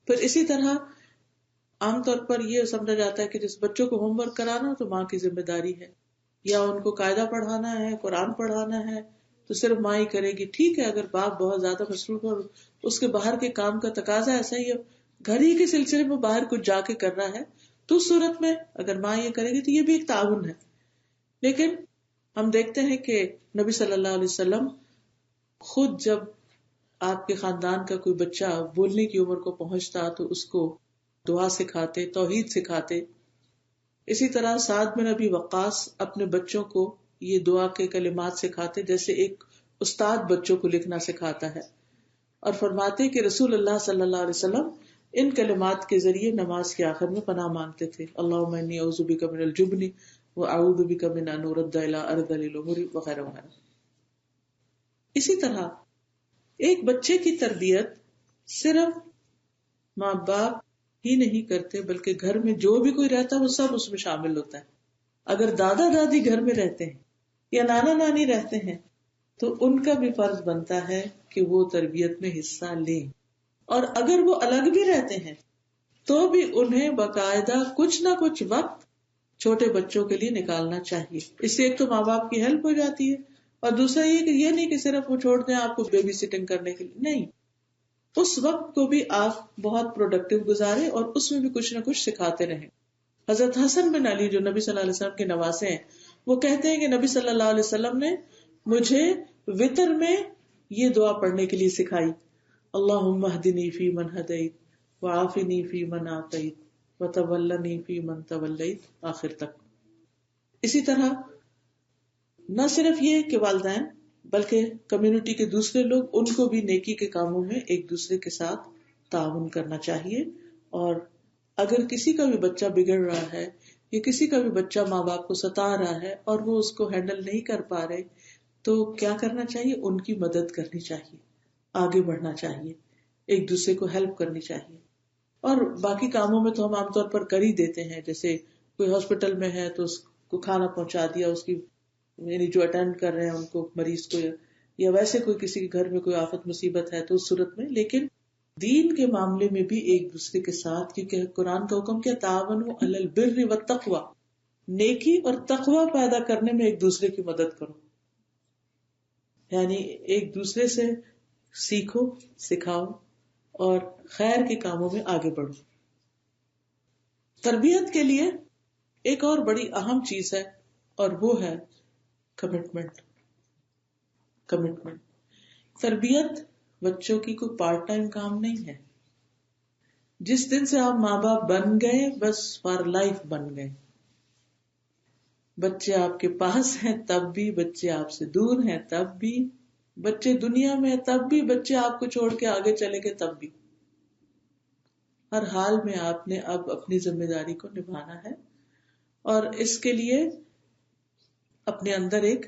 پھر اسی طرح عام طور پر یہ سمجھا جاتا ہے کہ جس بچوں کو ہوم ورک کرانا تو ماں کی ذمہ داری ہے، یا ان کو قاعدہ پڑھانا ہے، قرآن پڑھانا ہے تو صرف ماں ہی کرے گی. ٹھیک ہے، اگر باپ بہت زیادہ مصروف ہے اور اس کے باہر کے کام کا تقاضا ایسا ہی ہے، گھر ہی کے سلسلے میں باہر کچھ جا کے کر رہا ہے، تو اس صورت میں اگر ماں یہ کرے گی تو یہ بھی ایک تعاون ہے. لیکن ہم دیکھتے ہیں کہ نبی صلی اللہ علیہ وسلم خود جب آپ کے خاندان کا کوئی بچہ بولنے کی عمر کو پہنچتا تو اس کو دعا سکھاتے، توحید سکھاتے. اسی طرح سعد بن ابی وقاص اپنے بچوں کو یہ دعا کے کلمات سکھاتے جیسے ایک استاد بچوں کو لکھنا سکھاتا ہے، اور فرماتے کہ رسول اللہ صلی اللہ علیہ وسلم ان کلمات کے ذریعے نماز کے آخر میں پناہ مانگتے تھے. اللہم انی اعوذ بک من الجبن واعوذ بک من ان ارد الی ارذل الامور وغیرہ وغیرہ. اسی طرح ایک بچے کی تربیت صرف ماں باپ ہی نہیں کرتے بلکہ گھر میں جو بھی کوئی رہتا ہے وہ سب اس میں شامل ہوتا ہے. اگر دادا دادی گھر میں رہتے ہیں یا نانا نانی رہتے ہیں تو ان کا بھی فرض بنتا ہے کہ وہ تربیت میں حصہ لیں، اور اگر وہ الگ بھی رہتے ہیں تو بھی انہیں باقاعدہ کچھ نہ کچھ وقت چھوٹے بچوں کے لیے نکالنا چاہیے. اس سے ایک تو ماں باپ کی ہیلپ ہو جاتی ہے، اور دوسرا یہ نہیں کہ صرف وہ چھوڑ دیں آپ کو بیبی سٹنگ کرنے کے لیے، نہیں، اس وقت کو بھی آپ بہت پروڈکٹیو گزارے اور اس میں بھی کچھ نہ کچھ سکھاتے رہیں. حضرت حسن بن علی جو نبی صلی اللہ علیہ وسلم کے نواسے ہیں، وہ کہتے ہیں کہ نبی صلی اللہ علیہ وسلم نے مجھے وتر میں یہ دعا پڑھنے کے لیے سکھائی: اللہم اہدنی فی من ہدیت وعافنی فی من عافیت وتولنی فی من تولیت، آخر تک. اسی طرح نہ صرف یہ کہ والدین بلکہ کمیونٹی کے دوسرے لوگ، ان کو بھی نیکی کے کاموں میں ایک دوسرے کے ساتھ تعاون کرنا چاہیے. اور اگر کسی کا بھی بچہ بگڑ رہا ہے یا کسی کا بھی بچہ ماں باپ کو ستا رہا ہے اور وہ اس کو ہینڈل نہیں کر پا رہے تو کیا کرنا چاہیے؟ ان کی مدد کرنی چاہیے، آگے بڑھنا چاہیے، ایک دوسرے کو ہیلپ کرنی چاہیے. اور باقی کاموں میں تو ہم عام طور پر کر ہی دیتے ہیں، جیسے کوئی ہاسپٹل میں ہے تو اس کو کھانا پہنچا دیا، اس کی یعنی جو اٹینڈ کر رہے ہیں ان کو، مریض کو، یا ویسے کوئی کسی کے گھر میں کوئی آفت مصیبت ہے تو اس صورت میں. لیکن دین کے معاملے میں بھی ایک دوسرے کے ساتھ، کیونکہ قرآن کا حکم کیا؟ تعاونوا علی البر والتقوی، نیکی اور تقوی پیدا کرنے میں ایک دوسرے کی مدد کرو، یعنی ایک دوسرے سے سیکھو، سکھاؤ اور خیر کے کاموں میں آگے بڑھو. تربیت کے لیے ایک اور بڑی اہم چیز ہے اور وہ ہے کمٹمنٹ. تربیت بچوں کی کوئی پارٹ ٹائم کام نہیں ہے. جس دن سے آپ ماں باپ بن گئے بس فار لائف بن گئے. بچے آپ کے پاس ہیں تب بھی، بچے آپ سے دور ہیں تب بھی، بچے دنیا میں ہیں تب بھی، بچے آپ کو چھوڑ کے آگے چلے گئے تب بھی. ہر حال میں آپ نے اب اپنی ذمہ داری کو نبھانا ہے، اور اس کے لیے اپنے اندر ایک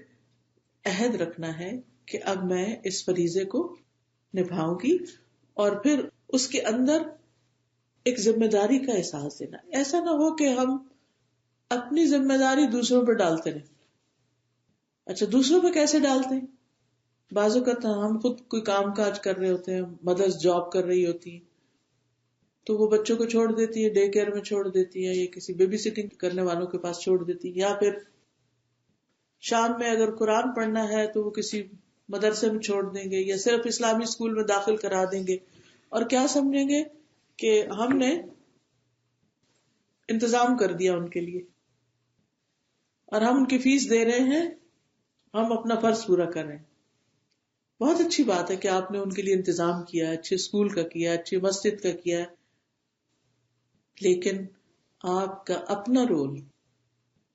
عہد رکھنا ہے کہ اب میں اس فریضے کو نبھاؤں گی، اور پھر اس کے اندر ایک ذمہ داری کا احساس دینا. ایسا نہ ہو کہ ہم اپنی ذمہ داری دوسروں پہ ڈالتے رہیں. اچھا، دوسروں پہ کیسے ڈالتے ہیں؟ بعض اوقات ہم خود کوئی کام کاج کر رہے ہوتے ہیں، مدرس جاب کر رہی ہوتی ہیں تو وہ بچوں کو چھوڑ دیتی ہے، ڈے کیئر میں چھوڑ دیتی ہے، یا کسی بیبی سٹنگ کرنے والوں کے پاس چھوڑ دیتی ہے، یا پھر شام میں اگر قرآن پڑھنا ہے تو وہ کسی مدرسے میں چھوڑ دیں گے یا صرف اسلامی اسکول میں داخل کرا دیں گے، اور کیا سمجھیں گے کہ ہم نے انتظام کر دیا ان کے لیے اور ہم ان کی فیس دے رہے ہیں، ہم اپنا فرض پورا کر رہے ہیں. بہت اچھی بات ہے کہ آپ نے ان کے لیے انتظام کیا، اچھے اسکول کا کیا، اچھی مسجد کا کیا، لیکن آپ کا اپنا رول،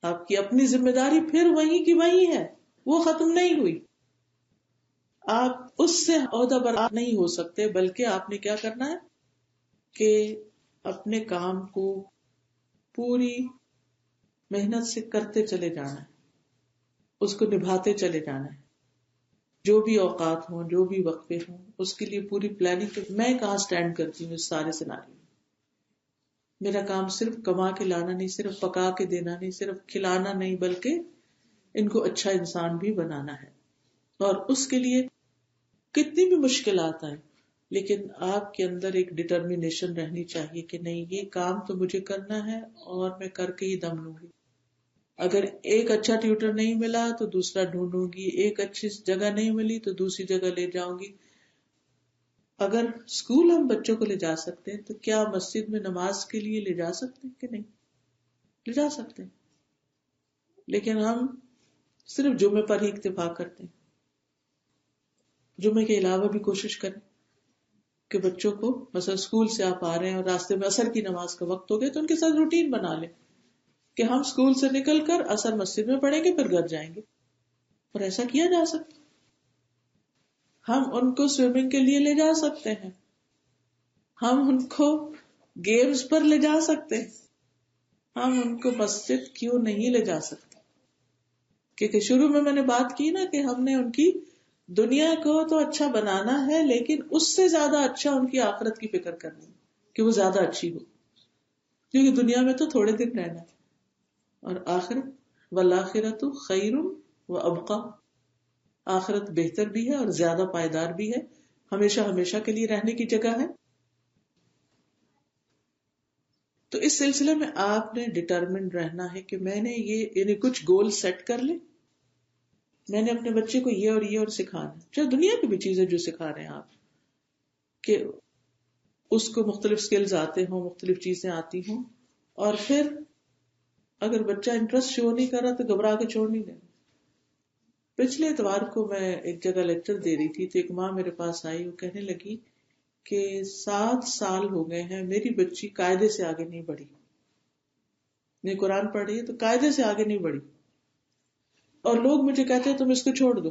آپ کی اپنی ذمہ داری پھر وہیں کی وہیں ہے، وہ ختم نہیں ہوئی. آپ اس سے عہدہ برآں نہیں ہو سکتے، بلکہ آپ نے کیا کرنا ہے کہ اپنے کام کو پوری محنت سے کرتے چلے جانا ہے، اس کو نبھاتے چلے جانا ہے. جو بھی اوقات ہوں، جو بھی وقفے ہوں، اس کے لیے پوری پلاننگ کہ میں کہاں سٹینڈ کرتی ہوں اس سارے سیناریو میں. میرا کام صرف کما کے لانا نہیں، صرف پکا کے دینا نہیں، صرف کھلانا نہیں، بلکہ ان کو اچھا انسان بھی بنانا ہے. اور اس کے لیے کتنی بھی مشکلات آئیں، لیکن آپ کے اندر ایک ڈٹرمینیشن رہنی چاہیے کہ نہیں، یہ کام تو مجھے کرنا ہے اور میں کر کے ہی دم لوں گی. اگر ایک اچھا ٹیوٹر نہیں ملا تو دوسرا ڈھونڈوں گی، ایک اچھی جگہ نہیں ملی تو دوسری جگہ لے جاؤں گی. اگر اسکول ہم بچوں کو لے جا سکتے ہیں تو کیا مسجد میں نماز کے لیے لے جا سکتے ہیں کہ نہیں؟ لے جا سکتے ہیں. لیکن ہم صرف جمعے پر ہی اتفاق کرتے ہیں. جمعے کے علاوہ بھی کوشش کریں کہ بچوں کو، مثلا اسکول سے آپ آ رہے ہیں اور راستے میں عصر کی نماز کا وقت ہو گیا تو ان کے ساتھ روٹین بنا لیں کہ ہم اسکول سے نکل کر عصر مسجد میں پڑھیں گے، پھر گھر جائیں گے. اور ایسا کیا جا سکتا. ہم ان کو سوئمنگ کے لیے لے جا سکتے ہیں، ہم ان کو گیمز پر لے جا سکتے ہیں، ہم ان کو مسجد کیوں نہیں لے جا سکتے؟ کیونکہ شروع میں نے بات کی نا کہ ہم نے ان کی دنیا کو تو اچھا بنانا ہے، لیکن اس سے زیادہ اچھا ان کی آخرت کی فکر کرنی ہے کہ وہ زیادہ اچھی ہو، کیونکہ دنیا میں تو تھوڑے دن رہنا ہے. اور آخرت، والآخرۃ خیر و ابقیٰ، آخرت بہتر بھی ہے اور زیادہ پائیدار بھی ہے، ہمیشہ ہمیشہ کے لیے رہنے کی جگہ ہے. تو اس سلسلے میں آپ نے ڈٹرمنڈ رہنا ہے کہ میں نے یہ، یعنی کچھ گول سیٹ کر لے، میں نے اپنے بچے کو یہ اور سکھانا ہے، چاہے دنیا کی بھی چیزیں جو سکھا رہے ہیں آپ، کہ اس کو مختلف سکلز آتے ہوں، مختلف چیزیں آتی ہوں. اور پھر اگر بچہ انٹرسٹ شو نہیں کر رہا تو گھبرا کے چھوڑ نہیں دینا. پچھلے اتوار کو میں ایک جگہ لیکچر دے رہی تھی تو ایک ماں میرے پاس آئی، وہ کہنے لگی کہ 7 سال ہو گئے ہیں میری بچی قاعدے سے آگے نہیں بڑھی، نہیں قرآن پڑھ رہی ہے تو قاعدے سے آگے نہیں بڑھی، اور لوگ مجھے کہتے ہیں تم اس کو چھوڑ دو.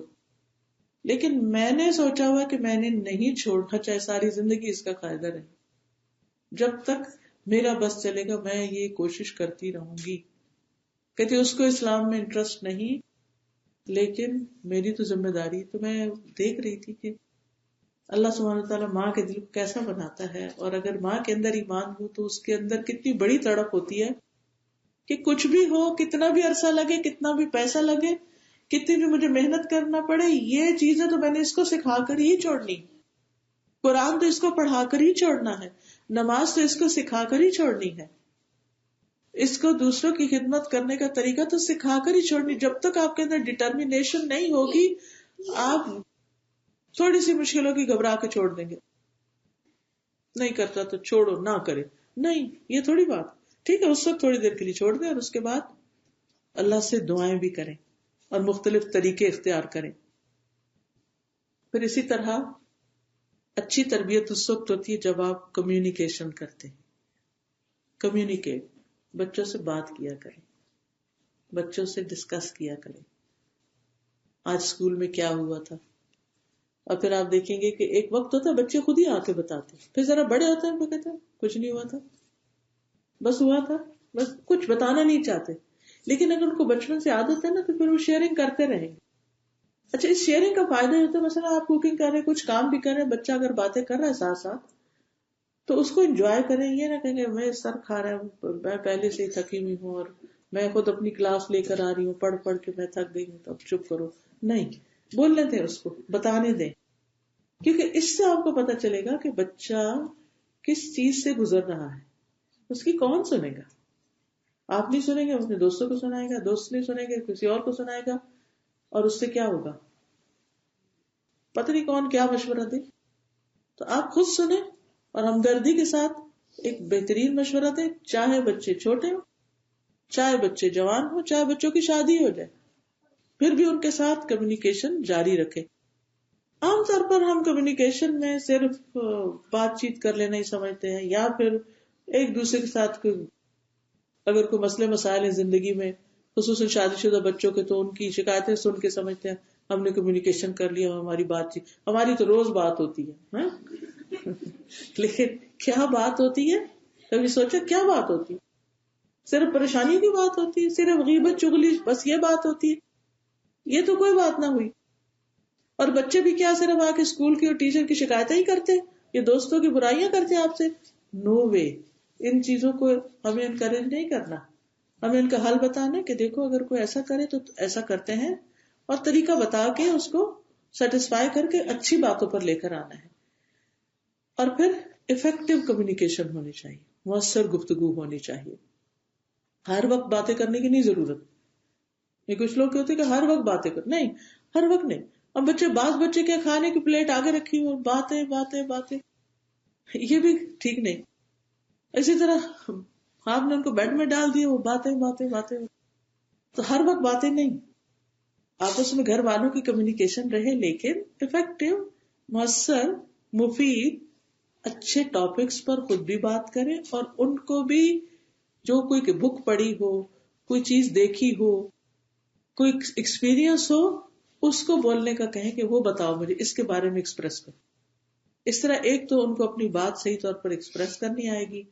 لیکن میں نے سوچا ہوا کہ میں نے نہیں چھوڑنا، چاہے ساری زندگی اس کا قاعدہ رہے، جب تک میرا بس چلے گا میں یہ کوشش کرتی رہوں گی. کہتے اس کو اسلام میں انٹرسٹ نہیں، لیکن میری تو ذمہ داری. تو میں دیکھ رہی تھی کہ اللہ سبحانہ وتعالیٰ ماں کے دل کو کیسا بناتا ہے، اور اگر ماں کے اندر ایمان ہو تو اس کے اندر کتنی بڑی تڑپ ہوتی ہے کہ کچھ بھی ہو، کتنا بھی عرصہ لگے، کتنا بھی پیسہ لگے، کتنی بھی مجھے محنت کرنا پڑے، یہ چیزیں تو میں نے اس کو سکھا کر ہی چھوڑنی. قرآن تو اس کو پڑھا کر ہی چھوڑنا ہے، نماز تو اس کو سکھا کر ہی چھوڑنی ہے، اس کو دوسروں کی خدمت کرنے کا طریقہ تو سکھا کر ہی چھوڑنی. جب تک آپ کے اندر ڈٹرمینیشن نہیں ہوگی، آپ تھوڑی سی مشکل ہوگی گھبرا کے چھوڑ دیں گے. نہیں کرتا تو چھوڑو، نہ کرے، نہیں، یہ تھوڑی بات. ٹھیک ہے اس وقت تھوڑی دیر کے لیے چھوڑ دیں، اور اس کے بعد اللہ سے دعائیں بھی کریں اور مختلف طریقے اختیار کریں. پھر اسی طرح اچھی تربیت اس وقت ہوتی ہے جب آپ کمیونیکیشن کرتے ہیں. کمیونیکیٹ، بچوں سے بات کیا کریں، بچوں سے ڈسکس کیا کریں آج اسکول میں کیا ہوا تھا. اور پھر آپ دیکھیں گے کہ ایک وقت ہوتا ہے بچے خود ہی آ کے بتاتے ہیں، پھر ذرا بڑے ہوتے ہیں وہ کہتے ہیں کچھ نہیں ہوا تھا، بس ہوا تھا، بس کچھ بتانا نہیں چاہتے. لیکن اگر ان کو بچپن سے عادت ہے نا تو پھر وہ شیئرنگ کرتے رہیں گے. اچھا، اس شیئرنگ کا فائدہ یہ ہوتا ہے، مثلا آپ کوکنگ کر رہے ہیں، کچھ کام بھی کر رہے ہیں، بچہ اگر باتیں کر رہا ہے ساتھ ساتھ تو اس کو انجوائے کریں. یہ نہ کہیں گے میں سر کھا رہا ہوں، میں پہلے سے ہی تھکی ہوئی ہوں اور میں خود اپنی کلاس لے کر آ رہی ہوں، پڑھ پڑھ کے میں تھک گئی ہوں تو اب چپ کرو. نہیں، بولنے دیں اس کو، بتانے دیں، کیونکہ اس سے آپ کو پتا چلے گا کہ بچہ کس چیز سے گزر رہا ہے. اس کی کون سنے گا؟ آپ نہیں سنیں گے، اپنے دوستوں کو سنائے گا، دوست نہیں سنیں گے، کسی اور کو سنائے گا، اور اس سے کیا ہوگا پتہ نہیں کون کیا مشورہ دے. تو آپ خود سنیں اور ہمدردی کے ساتھ ایک بہترین مشورہ دیں، چاہے بچے چھوٹے ہوں، چاہے بچے جوان ہوں، چاہے بچوں کی شادی ہو جائے، پھر بھی ان کے ساتھ کمیونیکیشن جاری رکھیں. عام طور پر ہم کمیونیکیشن میں صرف بات چیت کر لینا ہی سمجھتے ہیں، یا پھر ایک دوسرے کے ساتھ اگر کوئی مسئلے مسائل ہیں زندگی میں، خصوصاً شادی شدہ بچوں کے، تو ان کی شکایتیں سن کے سمجھتے ہیں ہم نے کمیونیکیشن کر لیا، ہماری بات چیت، ہماری تو روز بات ہوتی ہے. لیکن کیا بات ہوتی ہے؟ کبھی سوچا کیا بات ہوتی ہے؟ صرف پریشانیوں کی بات ہوتی ہے؟ صرف غیبت چغلی، بس یہ بات ہوتی ہے؟ یہ تو کوئی بات نہ ہوئی. اور بچے بھی کیا صرف آ کے اسکول کی اور ٹیچر کی شکایتیں ہی کرتے، یہ دوستوں کی برائیاں کرتے آپ سے؟ نو وے. ان چیزوں کو ہمیں انکریج نہیں کرنا، ہمیں ان کا حل بتانا کہ دیکھو اگر کوئی ایسا کرے تو ایسا کرتے ہیں، اور طریقہ بتا کے اس کو سیٹسفائی کر کے اچھی باتوں پر لے کر آنا ہے. اور پھر افیکٹو کمیونیکیشن ہونی چاہیے، مؤثر گفتگو ہونی چاہیے. ہر وقت باتیں کرنے کی نہیں ضرورت. یہ کچھ لوگ کہتے ہیں کہ ہر وقت باتیں کر، نہیں، ہر وقت نہیں. اب بعض بچے کیا کھانے کی پلیٹ آگے رکھی ہو، باتیں باتیں باتیں، یہ بھی ٹھیک نہیں. اسی طرح آپ نے ان کو بیڈ میں ڈال دیا، وہ باتیں باتیں باتیں. تو ہر وقت باتیں نہیں، آپس میں گھر والوں کی کمیونیکیشن رہے، لیکن افیکٹو، مؤثر، مفید، اچھے ٹاپکس پر خود بھی بات کریں، اور ان کو بھی جو کوئی بک پڑھی ہو، کوئی چیز دیکھی ہو، کوئی ایکسپیرئنس ہو، اس کو بولنے کا کہیں کہ وہ بتاؤ مجھے، اس کے بارے میں ایکسپریس کرو. اس طرح ایک تو ان کو اپنی بات صحیح طور پر ایکسپریس کرنی آئے گی،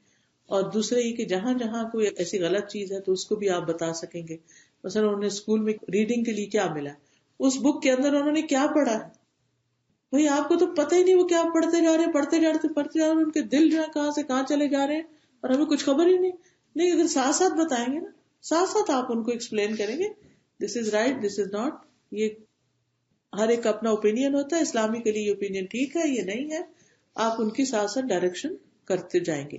اور دوسرا یہ کہ جہاں جہاں کوئی ایسی غلط چیز ہے تو اس کو بھی آپ بتا سکیں گے. مثلا انہوں نے اسکول میں ریڈنگ کے لیے کیا ملا، اس بک کے اندر انہوں نے کیا پڑھا ہے، بھئی آپ کو تو پتہ ہی نہیں وہ کیا پڑھتے جا رہے ہیں، پڑھتے جا رہے ہیں، ان کے دل جو ہے کہاں سے کہاں چلے جا رہے ہیں، اور ہمیں کچھ خبر ہی نہیں. نہیں، اگر ساتھ ساتھ بتائیں گے نا، ساتھ ساتھ آپ ان کو ایکسپلین کریں گے، دس is right, this is not. یہ ہر ایک کا اپنا اوپینین ہوتا ہے، اسلامی کے لیے یہ اوپینین ٹھیک ہے، یہ نہیں ہے. آپ ان کی ساتھ ساتھ ڈائریکشن کرتے جائیں گے.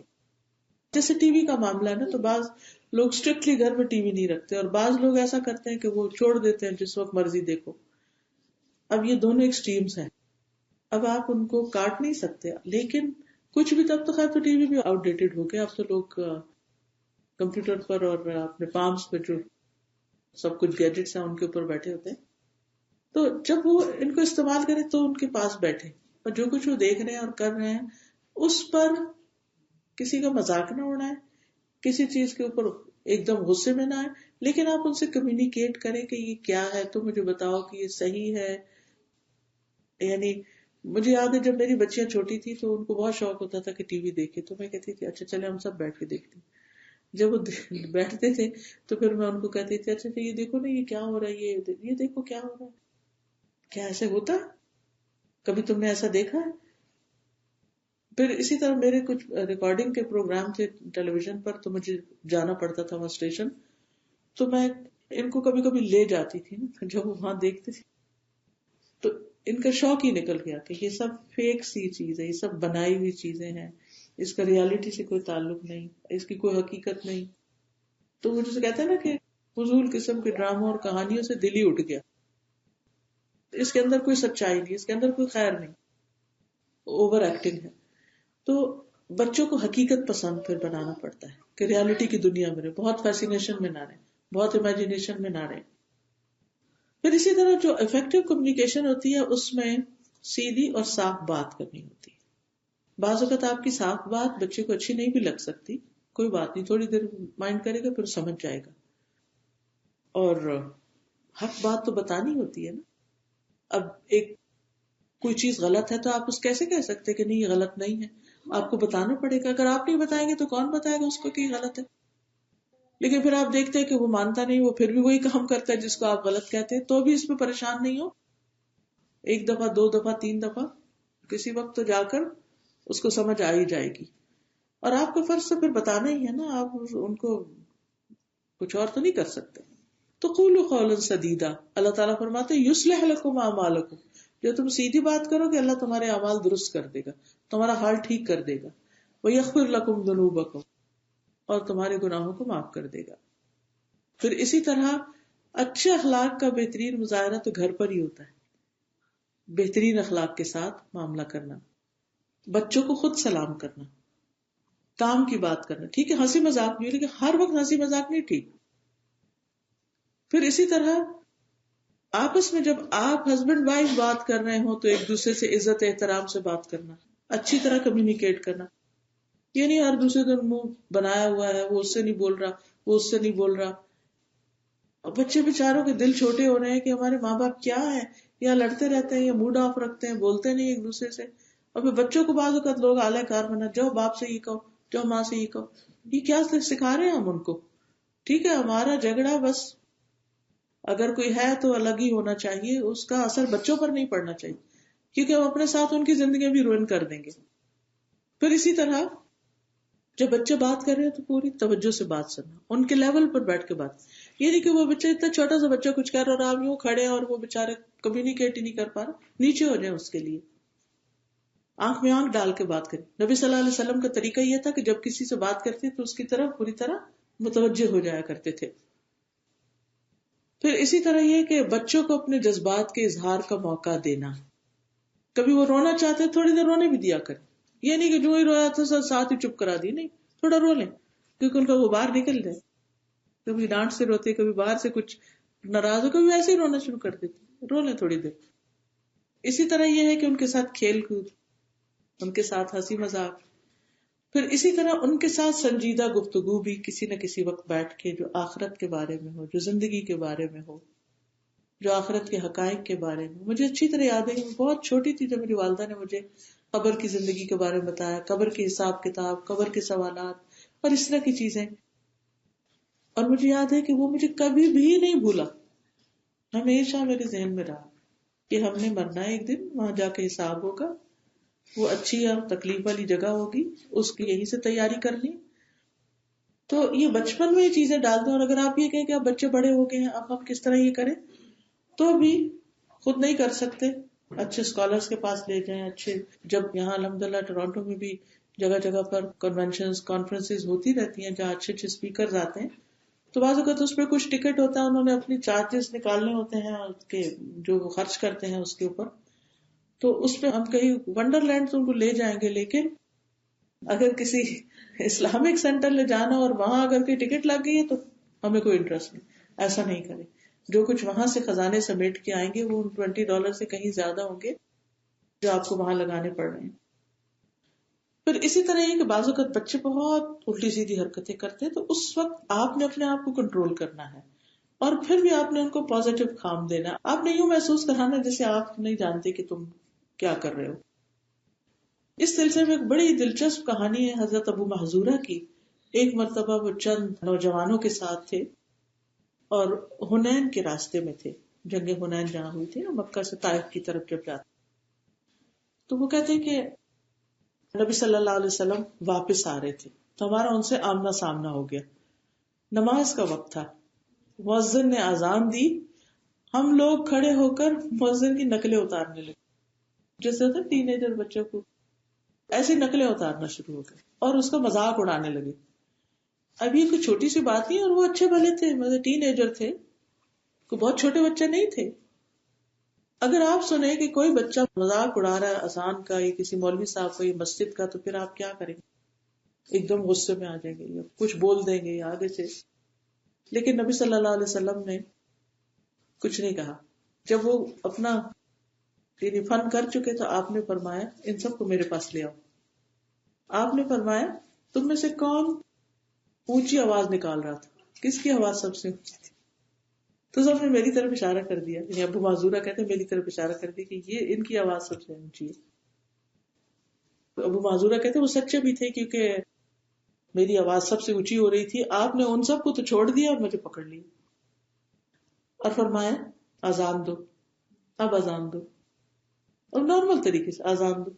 جیسے ٹی وی کا معاملہ ہے نا، تو بعض لوگ اسٹرکٹلی گھر میں ٹی وی نہیں رکھتے، اور بعض لوگ ایسا کرتے ہیں کہ وہ چھوڑ دیتے ہیں جس وقت مرضی دیکھو. اب یہ دونوں ایکسٹریمز ہیں. اب آپ ان کو کاٹ نہیں سکتے، لیکن کچھ بھی، تب تو خیر تو ٹی وی بھی آؤٹ ڈیٹڈ ہو گیا. اب تو لوگ کمپیوٹر پر اور اپنے پامس پہ جو سب کچھ گیجٹس ہیں ان کے اوپر بیٹھے ہوتے ہیں. تو جب وہ ان کو استعمال کریں تو ان کے پاس بیٹھے، اور جو کچھ وہ دیکھ رہے ہیں اور کر رہے ہیں اس پر کسی کا مذاق نہ اڑائے، کسی چیز کے اوپر ایک دم غصے میں نہ آئے، لیکن آپ ان سے کمیونیکیٹ کریں کہ یہ کیا ہے، تو مجھے بتاؤ کہ یہ صحیح ہے. یعنی مجھے یاد ہے جب میری بچیاں چھوٹی تھی تو ان کو بہت شوق ہوتا تھا کہ ٹی وی دیکھے، تو میں کہتی تھی اچھا چلے ہم سب بیٹھ کے دیکھتے ہیں. جب وہ بیٹھتے تھے تو پھر میں ان کو کہتی تھی اچھا یہ دیکھو نا یہ کیا ہو رہا ہے، یہ دیکھو کیا ہو رہا ہے، کیا ایسے ہوتا، کبھی تم نے ایسا دیکھا ہے. پھر اسی طرح میرے کچھ ریکارڈنگ کے پروگرام تھے ٹیلی ویژن پر، تو مجھے جانا پڑتا تھا وہاں اسٹیشن، تو میں ان کو کبھی کبھی لے جاتی تھی نا، جب وہ وہاں دیکھتے تھے تو ان کا شوق ہی نکل گیا کہ یہ سب فیک سی چیز ہے، یہ سب بنائی ہوئی چیزیں ہیں، اس کا ریالٹی سے کوئی تعلق نہیں، اس کی کوئی حقیقت نہیں. تو وہ جسے کہتے ہیں نا کہ فضول قسم کے ڈراموں اور کہانیوں سے دل ہی اٹھ گیا. اس کے اندر کوئی سچائی نہیں، اس کے اندر کوئی خیر نہیں، اوور ایکٹنگ ہے. تو بچوں کو حقیقت پسند پھر بنانا پڑتا ہے کہ ریالٹی کی دنیا میں رہے، بہت فیسینیشن میں نہ رہے، بہت امیجنیشن میں نہ رہے. پھر اسی طرح جو افیکٹو کمیونیکیشن ہوتی ہے اس میں سیدھی اور صاف بات کرنی ہوتی ہے. بعض اوقات آپ کی صاف بات بچے کو اچھی نہیں بھی لگ سکتی، کوئی بات نہیں، تھوڑی دیر مائنڈ کرے گا پھر سمجھ جائے گا. اور حق بات تو بتانی ہوتی ہے نا. اب ایک کوئی چیز غلط ہے تو آپ اس کیسے کہہ سکتے کہ نہیں یہ غلط نہیں ہے، آپ کو بتانا پڑے گا. اگر آپ نہیں بتائیں گے تو کون بتائے گا اس کو کہ یہ غلط ہے. لیکن پھر آپ دیکھتے ہیں کہ وہ مانتا نہیں، وہ پھر بھی وہی کام کرتا ہے جس کو آپ غلط کہتے ہیں، تو بھی اس پہ پریشان نہیں ہو. ایک دفعہ، دو دفعہ، تین دفعہ، کسی وقت تو جا کر اس کو سمجھ آ ہی جائے گی. اور آپ کا فرض تو پھر بتانا ہی ہے نا، آپ ان کو کچھ اور تو نہیں کر سکتے. تو قولوا قولا سدیدا، اللہ تعالیٰ فرماتے یصلح لکم اعمالکم، جو تم سیدھی بات کرو گے اللہ تمہارے اعمال درست کر دے گا، تمہارا حال ٹھیک کر دے گا. ویغفر لکم ذنوبکم، اور تمہارے گناہوں کو معاف کر دے گا. پھر اسی طرح اچھے اخلاق کا بہترین مظاہرہ تو گھر پر ہی ہوتا ہے. بہترین اخلاق کے ساتھ معاملہ کرنا، بچوں کو خود سلام کرنا، کام کی بات کرنا، ٹھیک ہے ہنسی مذاق بھی، لیکن ہر وقت ہنسی مذاق نہیں ٹھیک. پھر اسی طرح آپس میں جب آپ ہسبینڈ وائف بات کر رہے ہوں تو ایک دوسرے سے عزت احترام سے بات کرنا، اچھی طرح کمیونیکیٹ کرنا. یہ نہیں ہر دوسرے دن منہ بنایا ہوا ہے، وہ اس سے نہیں بول رہا، وہ اس سے نہیں بول رہا. اور بچے بیچاروں کے دل چھوٹے ہو رہے ہیں کہ ہمارے ماں باپ کیا ہے، یا لڑتے رہتے ہیں یا موڈ آف رکھتے ہیں، بولتے نہیں ایک دوسرے سے. اور پھر بچوں کو بعض اوقات لوگ اعلی کار بنا، جو باپ سے یہ کہو، جو ماں سے یہ کہو. یہ کیا سکھا رہے ہیں ہم ان کو؟ ٹھیک ہے ہمارا جھگڑا بس اگر کوئی ہے تو الگ ہی ہونا چاہیے، اس کا اثر بچوں پر نہیں پڑنا چاہیے، کیونکہ ہم اپنے ساتھ ان کی زندگی بھی روئن کر دیں گے. پھر اسی طرح جب بچے بات کر رہے ہیں تو پوری توجہ سے بات سننا، ان کے لیول پر بیٹھ کے بات. یہ نہیں کہ وہ بچہ اتنا چھوٹا سا بچہ کچھ کہہ رہا اور آپ یوں کھڑے اور وہ بےچارے کمیونیکیٹ ہی نہیں کر پا رہے، نیچے ہو جائیں اس کے لیے. آنکھ میں آنکھ ڈال کے بات کریں. نبی صلی اللہ علیہ وسلم کا طریقہ یہ تھا کہ جب کسی سے بات کرتے تو اس کی طرف پوری طرح متوجہ ہو جایا کرتے تھے. پھر اسی طرح یہ کہ بچوں کو اپنے جذبات کے اظہار کا موقع دینا. کبھی وہ رونا چاہتے تھوڑی دیر رونے بھی دیا کریں. یہ نہیں کہ جو ہی رویا تو ساتھ ہی چپ کرا دی، نہیں، تھوڑا رو لیں کیونکہ ان کا وہ باہر نکل جائے. کبھی ڈانٹ سے روتے، کبھی باہر سے کچھ ناراض ہو، کبھی ایسے ہی رونا شروع کر دیتے، رو لیں تھوڑی دیر. اسی طرح یہ ہے کہ ان کے ساتھ کھیل کود، ان کے ساتھ ہنسی مذاق. پھر اسی طرح ان کے ساتھ سنجیدہ گفتگو بھی کسی نہ کسی وقت بیٹھ کے، جو آخرت کے بارے میں ہو، جو زندگی کے بارے میں ہو، جو آخرت کے حقائق کے بارے میں. مجھے اچھی طرح یاد ہے کہ میں بہت چھوٹی تھی جب میری والدہ نے مجھے قبر کی زندگی کے بارے میں بتایا، قبر کے حساب کتاب، قبر کے سوالات اور اس طرح کی چیزیں. اور مجھے یاد ہے کہ وہ مجھے کبھی بھی نہیں بھولا، ہمیشہ میرے ذہن میں رہا کہ ہم نے مرنا ہے ایک دن، وہاں جا کے حساب ہوگا، وہ اچھی اور تکلیف والی جگہ ہوگی، اس کی یہی سے تیاری کرنی. تو یہ بچپن میں یہ چیزیں ڈال دیں. اور اگر آپ یہ کہیں کہ اب بچے بڑے ہو گئے ہیں، اب ہم کس طرح یہ کریں، تو بھی خود نہیں کر سکتے. اچھے اسکالرس کے پاس لے جائیں. اچھے، جب یہاں الحمدللہ ٹورانٹو میں بھی جگہ جگہ پر کنونشنز کانفرنسز ہوتی رہتی ہیں جہاں اچھے اچھے اسپیکرز آتے ہیں، تو بعض اوقات اس پہ کچھ ٹکٹ ہوتا ہے، انہوں نے اپنی چارجز نکالنے ہوتے ہیں کہ جو وہ خرچ کرتے ہیں اس کے اوپر. تو اس پہ ہم کہیں ونڈر لینڈ تو ان کو لے جائیں گے، لیکن اگر کسی اسلامک سینٹر لے جانا اور وہاں اگر کوئی ٹکٹ لگ گئی ہے تو ہمیں کوئی انٹرسٹ نہیں. ایسا نہیں کریں. جو کچھ وہاں سے خزانے سمیٹ کے آئیں گے وہ $20 سے کہیں زیادہ ہوں گے جو آپ کو وہاں لگانے پڑ رہے ہیں. پھر اسی طرح یہ کہ بعض اوقات بچے بہت الٹی سیدھی حرکتیں کرتے ہیں، تو اس وقت آپ نے اپنے آپ کو کنٹرول کرنا ہے اور پھر بھی آپ نے ان کو پازیٹیو کام دینا ہے. آپ نے یوں محسوس کرانا جیسے آپ نہیں جانتے کہ تم کیا کر رہے ہو. اس سلسلے میں ایک بڑی دلچسپ کہانی ہے حضرت ابو محذورہ کی. ایک مرتبہ وہ چند نوجوانوں کے ساتھ تھے اور حنین کے راستے میں تھے. جنگ حنین جہاں ہوئی تھی نا، مکہ سے طائف کی طرف جب جاتے، تو وہ کہتے ہیں کہ نبی صلی اللہ علیہ وسلم واپس آ رہے تھے تو ہمارا ان سے آمنا سامنا ہو گیا. نماز کا وقت تھا، مؤذن نے اذان دی، ہم لوگ کھڑے ہو کر مؤذن کی نقلیں اتارنے لگے. جیسے ہوتا ہے ٹین ایجر بچوں کو، ایسی نقلیں اتارنا شروع ہو گئے اور اس کا مذاق اڑانے لگے. اب یہ کوئی چھوٹی سی بات نہیں، اور وہ اچھے بھلے تھے، مطلب ٹین ایجر تھے، کوئی بہت چھوٹے بچے نہیں تھے. اگر آپ سنیں کہ کوئی بچہ مذاق اڑا رہا ہے اذان کا یا کسی مولوی صاحب کا یا مسجد کا، تو پھر آپ کیا کریں گے؟ ایک دم غصے میں آ جائیں گے یا کچھ بول دیں گے یا آگے سے. لیکن نبی صلی اللہ علیہ وسلم نے کچھ نہیں کہا. جب وہ اپنا یعنی فن کر چکے تو آپ نے فرمایا ان سب کو میرے پاس لے آؤ. آپ نے فرمایا تم میں سے کون اونچی آواز نکال رہا تھا؟ کس کی آواز سب سے اونچی تھی؟ تو سب نے میری طرف اشارہ کر دیا. یعنی ابو معذورہ کہتے ہیں میری طرف اشارہ کر دیا کہ یہ ان کی آواز سب سے اونچی ہے. تو ابو معذورہ کہتے ہیں وہ سچے بھی تھے کیونکہ میری آواز سب سے اونچی ہو رہی تھی. آپ نے ان سب کو تو چھوڑ دیا اور مجھے پکڑ لیا اور فرمایا اذان دو، اب اذان دو، اور نارمل طریقے سے اذان دو.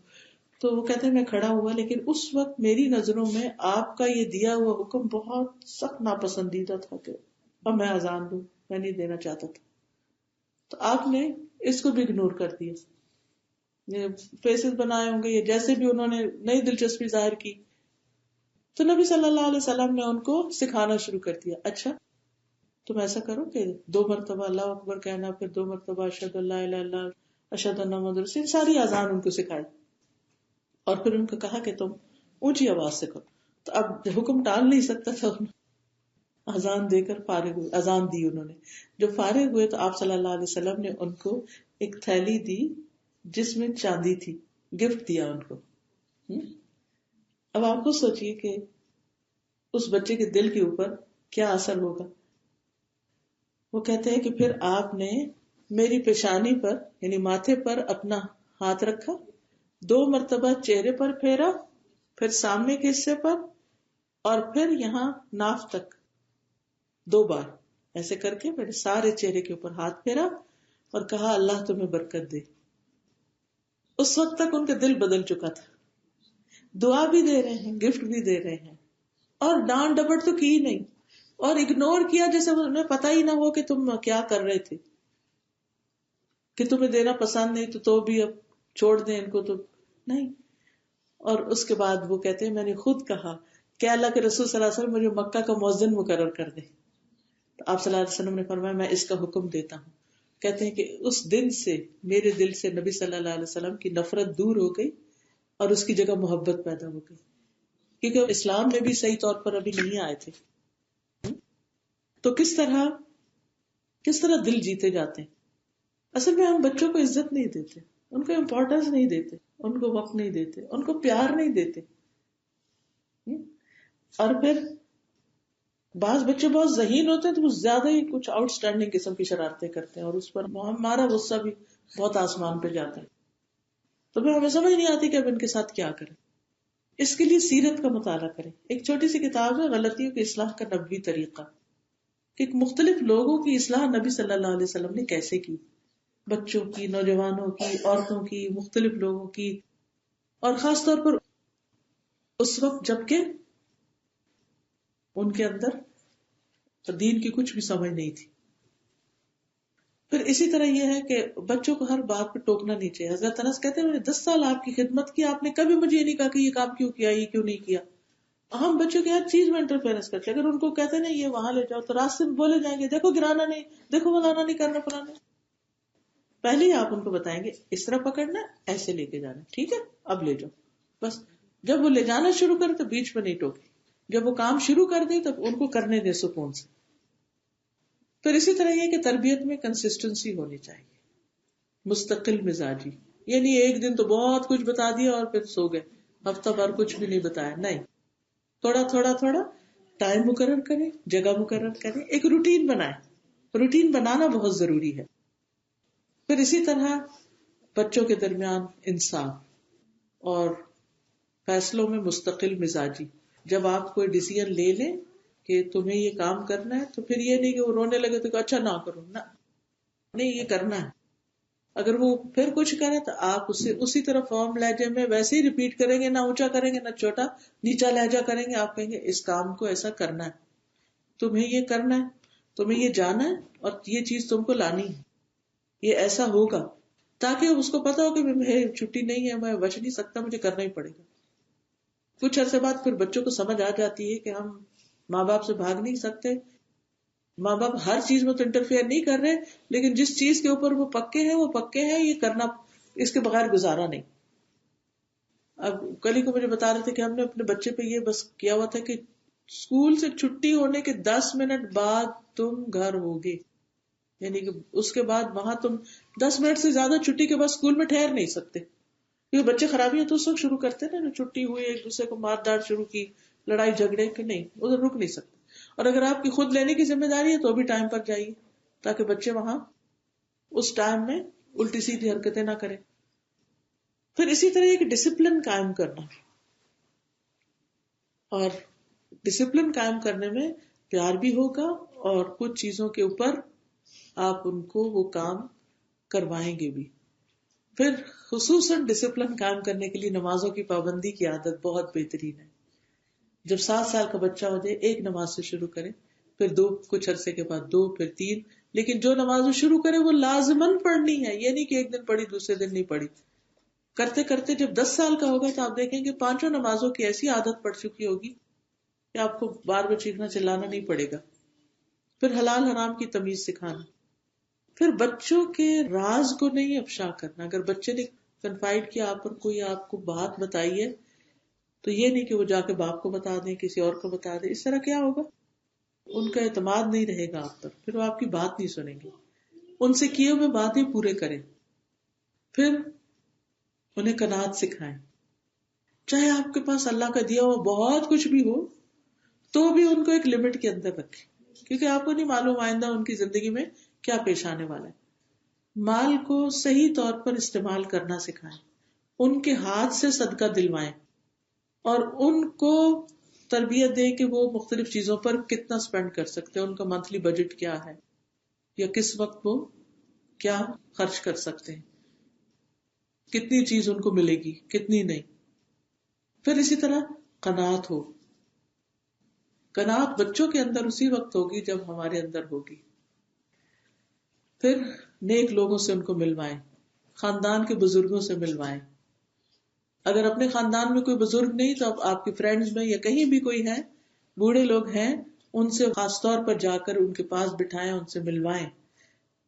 تو وہ کہتے ہیں میں کھڑا ہوا، لیکن اس وقت میری نظروں میں آپ کا یہ دیا ہوا حکم بہت سخت ناپسندیدہ تھا کہ اب میں اذان دوں، میں نہیں دینا چاہتا تھا. تو آپ نے اس کو بھی اگنور کر دیا. یہ فیسز بنائے ہوں گے یا جیسے بھی انہوں نے نئی دلچسپی ظاہر کی. تو نبی صلی اللہ علیہ وسلم نے ان کو سکھانا شروع کر دیا. اچھا تم ایسا کرو کہ 2 مرتبہ اللہ اکبر کہنا، پھر 2 مرتبہ اشہد ان لا الہ الا اللہ، اشہد ان محمد رسول اللہ، ساری اذان ان کو سکھائی اور پھر ان کو کہا کہ تم اونچی آواز سے کرو. تو اب حکم ٹال نہیں سکتا تھا، اذان دے کر فارغ ہوئے. اذان دی انہوں نے. جب فارغ ہوئے تو آپ صلی اللہ علیہ وسلم نے ان کو ایک تھیلی دی جس میں چاندی تھی، گفٹ دیا ان کو. اب آپ کو سوچئے کہ اس بچے کے دل کے اوپر کیا اثر ہوگا. وہ کہتے ہیں کہ پھر آپ نے میری پیشانی پر یعنی ماتھے پر اپنا ہاتھ رکھا، 2 مرتبہ چہرے پر پھیرا، پھر سامنے کے حصے پر، اور پھر یہاں ناف تک 2 بار ایسے کر کے میرے سارے چہرے کے اوپر ہاتھ پھیرا اور کہا اللہ تمہیں برکت دے. اس وقت تک ان کا دل بدل چکا تھا. دعا بھی دے رہے ہیں، گفٹ بھی دے رہے ہیں، اور ڈانٹ ڈپٹ تو کی نہیں اور اگنور کیا جیسے انہیں پتا ہی نہ ہو کہ تم کیا کر رہے تھے، کہ تمہیں دینا پسند نہیں تو بھی اب چھوڑ دیں ان کو. تو نہیں، اور اس کے بعد وہ کہتے ہیں میں نے خود کہا کہ اللہ کے رسول صلی اللہ علیہ وسلم مجھے مکہ کا مؤذن مقرر کر دے. تو آپ صلی اللہ علیہ وسلم نے فرمایا میں اس کا حکم دیتا ہوں. کہتے ہیں کہ اس دن سے میرے دل سے نبی صلی اللہ علیہ وسلم کی نفرت دور ہو گئی اور اس کی جگہ محبت پیدا ہو گئی، کیونکہ اسلام میں بھی صحیح طور پر ابھی نہیں آئے تھے. تو کس طرح دل جیتے جاتے ہیں. اصل میں ہم بچوں کو عزت نہیں دیتے، ان کو امپورٹنس نہیں دیتے، ان کو وقت نہیں دیتے، ان کو پیار نہیں دیتے. اور پھر بعض بچے بہت ذہین ہوتے ہیں تو وہ زیادہ ہی کچھ آؤٹ اسٹینڈنگ قسم کی شرارتیں کرتے ہیں اور اس پر ہمارا غصہ بھی بہت آسمان پہ جاتا ہے. تو پھر ہمیں سمجھ نہیں آتی کہ اب ان کے ساتھ کیا کریں. اس کے لیے سیرت کا مطالعہ کریں. ایک چھوٹی سی کتاب ہے غلطیوں کی اصلاح کا 90 طریقہ، کہ مختلف لوگوں کی اصلاح نبی صلی اللہ علیہ وسلم نے کیسے کی، بچوں کی، نوجوانوں کی، عورتوں کی، مختلف لوگوں کی، اور خاص طور پر اس وقت جبکہ ان کے اندر دین کی کچھ بھی سمجھ نہیں تھی. پھر اسی طرح یہ ہے کہ بچوں کو ہر بات پہ ٹوکنا نہیں چاہیے. حضرت انس کہتے ہیں میں نے 10 سال آپ کی خدمت کی، آپ نے کبھی مجھے یہ نہیں کہا کہ یہ کام کیوں کیا، یہ کیوں نہیں کیا. ہم بچوں کی ہر چیز میں انٹرفیئرنس کرتے ہیں. اگر ان کو کہتے ہیں نا یہ وہاں لے جاؤ تو راستے میں بولے جائیں گے دیکھو گرانا نہیں، دیکھو فلانا نہیں کرنا فلانا. پہلے ہی آپ ان کو بتائیں گے اس طرح پکڑنا، ایسے لے کے جانا، ٹھیک ہے اب لے جاؤ. بس جب وہ لے جانا شروع کرے تو بیچ میں نہیں ٹوکے. جب وہ کام شروع کر دے تب ان کو کرنے دے سکون سے. پھر اسی طرح یہ کہ تربیت میں کنسسٹنسی ہونی چاہیے، مستقل مزاجی. یعنی ایک دن تو بہت کچھ بتا دیا اور پھر سو گئے، ہفتہ بھر کچھ بھی نہیں بتایا. نہیں، تھوڑا ٹائم مقرر کریں، جگہ مقرر کریں، ایک روٹین بنائیں. روٹین بنانا بہت ضروری ہے. پھر اسی طرح بچوں کے درمیان انصاف اور فیصلوں میں مستقل مزاجی. جب آپ کوئی ڈیسیژن لے لیں کہ تمہیں یہ کام کرنا ہے تو پھر یہ نہیں کہ وہ رونے لگے تو اچھا نہ کرو، نہ، نہیں یہ کرنا ہے. اگر وہ پھر کچھ کرے تو آپ اسے اسی طرح فارم لہجے میں ویسے ہی ریپیٹ کریں گے، نہ اونچا کریں گے نہ چھوٹا، نیچا لہجہ کریں گے. آپ کہیں گے اس کام کو ایسا کرنا ہے، تمہیں یہ کرنا ہے، تمہیں یہ جانا ہے اور یہ چیز تم کو لانی ہے، یہ ایسا ہوگا، تاکہ اس کو پتا ہو کہ چھٹی نہیں ہے، میں بچ نہیں سکتا، مجھے کرنا ہی پڑے گا. کچھ عرصے بعد پھر بچوں کو سمجھ آ جاتی ہے کہ ہم ماں باپ سے بھاگ نہیں سکتے. ماں باپ ہر چیز میں تو انٹرفیئر نہیں کر رہے، لیکن جس چیز کے اوپر وہ پکے ہیں وہ پکے ہیں، یہ کرنا، اس کے بغیر گزارا نہیں. اب کل ہی کو مجھے بتا رہے تھے کہ ہم نے اپنے بچے پہ یہ بس کیا ہوا تھا کہ اسکول سے چھٹی ہونے کے 10 منٹ بعد تم گھر ہوگے. یعنی کہ اس کے بعد وہاں تم 10 منٹ سے زیادہ چھٹی کے بعد اسکول میں ٹھہر نہیں سکتے، کیونکہ بچے خرابیاں تو اس وقت شروع کرتے نا، چھٹی ہوئی ایک دوسرے کو مار داڑ شروع کی، لڑائی جھگڑے، کہ نہیں ادھر رک نہیں سکتے. اور اگر آپ کی خود لینے کی ذمہ داری ہے تو بھی ٹائم پر جائیے تاکہ بچے وہاں اس ٹائم میں الٹی سیدھی حرکتیں نہ کریں. پھر اسی طرح ایک ڈسپلن قائم کرنا، اور ڈسپلن قائم کرنے میں پیار بھی ہوگا اور کچھ چیزوں کے اوپر آپ ان کو وہ کام کروائیں گے بھی. پھر خصوصاً ڈسپلن قائم کرنے کے لیے نمازوں کی پابندی کی عادت بہت بہترین ہے. جب 7 سال کا بچہ ہو جائے ایک نماز سے شروع کرے، پھر 2، کچھ عرصے کے بعد 2، پھر 3، لیکن جو نماز وہ شروع کرے وہ لازماً پڑھنی ہے. یہ نہیں کہ ایک دن پڑھی دوسرے دن نہیں پڑھی. کرتے کرتے جب 10 سال کا ہوگا تو آپ دیکھیں گے 5 نمازوں کی ایسی عادت پڑ چکی ہوگی کہ آپ کو بار بار چیخنا چلانا نہیں پڑے گا. پھر حلال حرام کی تمیز سکھانا. پھر بچوں کے راز کو نہیں افشا کرنا. اگر بچے نے کنفائڈ کیا آپ پر، کوئی آپ کو بات بتائی ہے، تو یہ نہیں کہ وہ جا کے باپ کو بتا دیں، کسی اور کو بتا دیں. اس طرح کیا ہوگا، ان کا اعتماد نہیں رہے گا آپ پر، پھر وہ آپ کی بات نہیں سنیں گے. ان سے کیے ہوئے باتیں پورے کریں. پھر انہیں قناعت سکھائیں. چاہے آپ کے پاس اللہ کا دیا ہوا بہت کچھ بھی ہو تو بھی ان کو ایک لمٹ کے اندر رکھیں، کیونکہ آپ کو نہیں معلوم آئندہ ان کی زندگی میں کیا پیش آنے والا ہے. مال کو صحیح طور پر استعمال کرنا سکھائیں. ان کے ہاتھ سے صدقہ دلوائیں اور ان کو تربیت دیں کہ وہ مختلف چیزوں پر کتنا سپینڈ کر سکتے ہیں، ان کا منتھلی بجٹ کیا ہے، یا کس وقت وہ کیا خرچ کر سکتے ہیں، کتنی چیز ان کو ملے گی کتنی نہیں. پھر اسی طرح قناعت ہو. قناعت بچوں کے اندر اسی وقت ہوگی جب ہمارے اندر ہوگی. پھر نیک لوگوں سے ان کو ملوائیں، خاندان کے بزرگوں سے ملوائیں. اگر اپنے خاندان میں کوئی بزرگ نہیں تو اب آپ کی فرینڈز میں یا کہیں بھی کوئی ہے، بوڑھے لوگ ہیں، ان سے خاص طور پر جا کر ان کے پاس بٹھائیں، ان سے ملوائیں،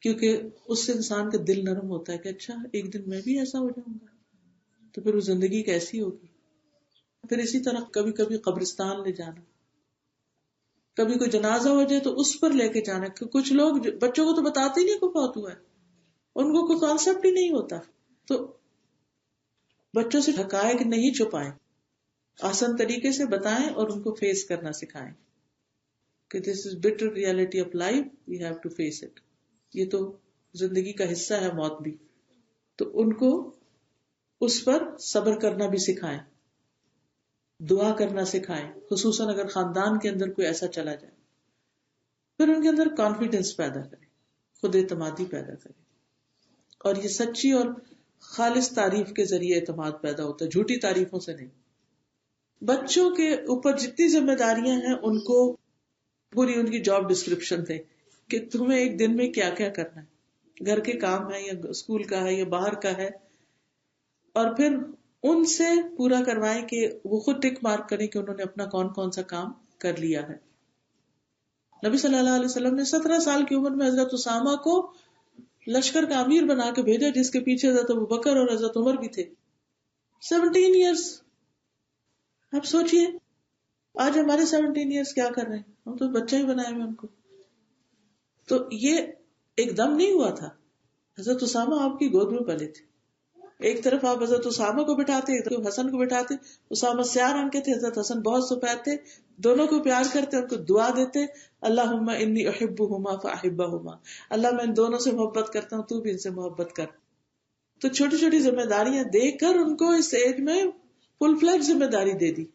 کیونکہ اس سے انسان کا دل نرم ہوتا ہے کہ اچھا ایک دن میں بھی ایسا ہو جاؤں گا، تو پھر وہ زندگی کیسی ہوگی. پھر اسی طرح کبھی کبھی قبرستان لے جانا، کبھی کوئی جنازہ ہو جائے تو اس پر لے کے جانا. کچھ لوگ بچوں کو تو بتاتے ہی نہیں کو فوت ہوا ہے، ان کو کوئی کانسیپٹ ہی نہیں ہوتا. تو بچوں سے حقائق نہیں چھپائیں، آسان طریقے سے بتائیں اور ان کو فیس کرنا سکھائیں کہ this is bitter reality of life, we have to face it. یہ تو زندگی کا حصہ ہے، موت بھی. تو ان کو اس پر صبر کرنا بھی سکھائیں، دعا کرنا سکھائیں، خصوصاً اگر خاندان کے اندر کوئی ایسا چلا جائے. پھر ان کے اندر کانفیڈنس پیدا کریں، خود اعتمادی پیدا کریں. اور یہ سچی اور خالص تعریف کے ذریعے اعتماد پیدا ہوتا ہے، جھوٹی تعریفوں سے نہیں. بچوں کے اوپر جتنی ذمہ داریاں ہیں ان کو پوری ان کی جاب ڈسکرپشن دیں کہ تمہیں ایک دن میں کیا کیا کرنا ہے، گھر کے کام ہے یا اسکول کا ہے یا باہر کا ہے، اور پھر ان سے پورا کروائیں کہ وہ خود ٹک مارک کریں کہ انہوں نے اپنا کون کون سا کام کر لیا ہے. نبی صلی اللہ علیہ وسلم نے 17 سال کی عمر میں حضرت اسامہ کو لشکر کا امیر بنا کے بھیجا، جس کے پیچھے حضرت ابوبکر اور حضرت عمر بھی تھے. 17 ایئرس. آپ سوچئے آج ہمارے 17 ایئرس کیا کر رہے ہیں، ہم تو بچہ ہی بنائے ہوئے ان کو. تو یہ ایک دم نہیں ہوا تھا. حضرت اسامہ آپ کی گود میں پلے تھے، ایک طرف آپ حضرت اسامہ کو بٹھاتے، ایک طرف حسن کو بٹھاتے. اسامہ سیاہ رنگ کے تھے، حضرت حسن بہت سفید تھے. دونوں کو پیار کرتے، ان کو دعا دیتے، اللہم انی احبہما فاحبہما، اللہ میں ان دونوں سے محبت کرتا ہوں، تو بھی ان سے محبت کر. تو چھوٹی چھوٹی ذمہ داریاں دے کر ان کو اس ایج میں فل فلیج ذمہ داری دے دی.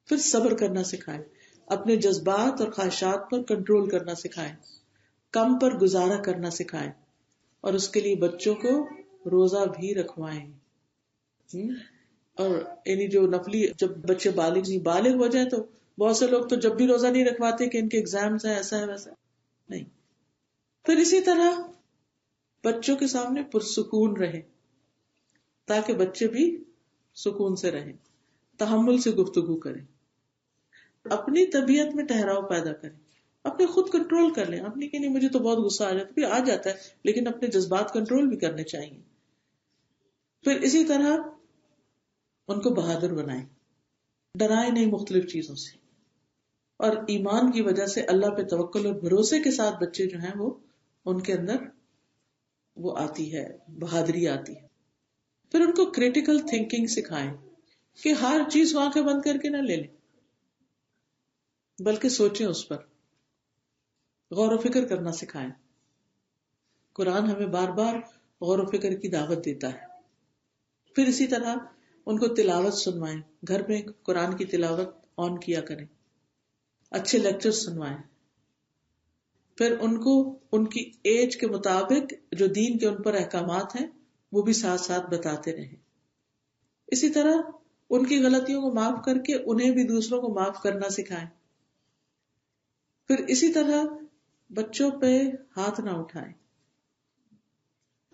پھر صبر کرنا سکھائیں، اپنے جذبات اور خواہشات پر کنٹرول کرنا سکھائیں، کم پر گزارا کرنا سکھائیں، اور اس کے لیے بچوں کو روزہ بھی رکھوائیں. اور یعنی جو نفلی، جب بچے بالغ ہو جائیں تو بہت سے لوگ تو جب بھی روزہ نہیں رکھواتے کہ ان کے ایگزامز ہیں، ایسا ہے ویسا نہیں. پھر اسی طرح بچوں کے سامنے پرسکون رہے تاکہ بچے بھی سکون سے رہیں، تحمل سے گفتگو کریں، اپنی طبیعت میں ٹھہراؤ پیدا کریں، اپنے خود کنٹرول کر لیں. اپنی کہ نہیں مجھے تو بہت غصہ آ جاتا ہے، لیکن اپنے جذبات کنٹرول بھی کرنے چاہیے. پھر اسی طرح ان کو بہادر بنائیں، ڈرائیں نہیں مختلف چیزوں سے. اور ایمان کی وجہ سے اللہ پہ توکل اور بھروسے کے ساتھ بچے جو ہیں وہ ان کے اندر وہ آتی ہے، بہادری آتی ہے. پھر ان کو کریٹیکل تھنکنگ سکھائیں کہ ہر چیز آنکھیں بند کر کے نہ لے لیں، بلکہ سوچیں، اس پر غور و فکر کرنا سکھائیں. قرآن ہمیں بار بار غور و فکر کی دعوت دیتا ہے. پھر اسی طرح ان کو تلاوت سنوائیں، گھر میں قرآن کی تلاوت آن کیا کریں، اچھے لیکچر سنوائیں. پھر ان کو ان کی ایج کے مطابق جو دین کے ان پر احکامات ہیں وہ بھی ساتھ ساتھ بتاتے رہیں. اسی طرح ان کی غلطیوں کو معاف کر کے انہیں بھی دوسروں کو معاف کرنا سکھائیں. پھر اسی طرح بچوں پہ ہاتھ نہ اٹھائیں،